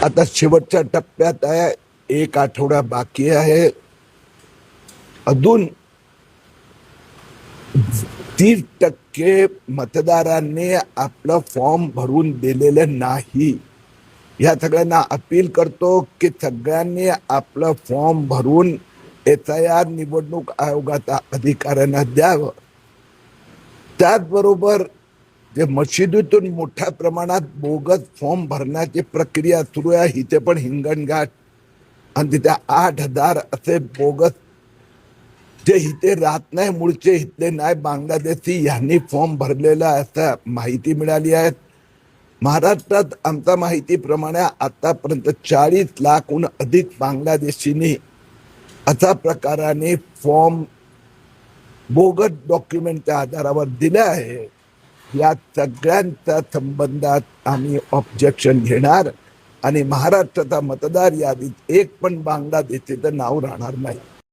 आता शेवटच्या टप्प्यात आहे, एक आठवडा बाकी आहे. अजून 30% मतदारांनी आपलं फॉर्म भरून दिलेलं नाही. या सगळ्यांना अपील करतो की सगळ्यांनी आपलं फॉर्म भरून SIR निवडणूक आयोगाच्या अधिकाऱ्यांना द्यावं. त्याचबरोबर जे मशिदीतून मोठ्या प्रमाणात बोगस फॉर्म भरण्याची प्रक्रिया सुरू आहे, इथे पण हिंगणघाट आणि तिथे 8,000 असे बोगस जे इथे राहत नाही, मूळचे इथले नाही, बांगलादेशी यांनी फॉर्म भरलेला असं माहिती मिळाली आहे. महाराष्ट्रात आमच्या माहितीप्रमाणे आतापर्यंत 40 लाखहून अधिक बांगलादेशींनी अशा प्रकाराने फॉर्म बोगस डॉक्युमेंटच्या आधारावर दिले आहे. या सगळ्यांच्या संबंधात आम्ही ऑब्जेक्शन घेणार आणि महाराष्ट्राच्या मतदार यादीत एक पण बांगलादेशीचं नाव राहणार नाही.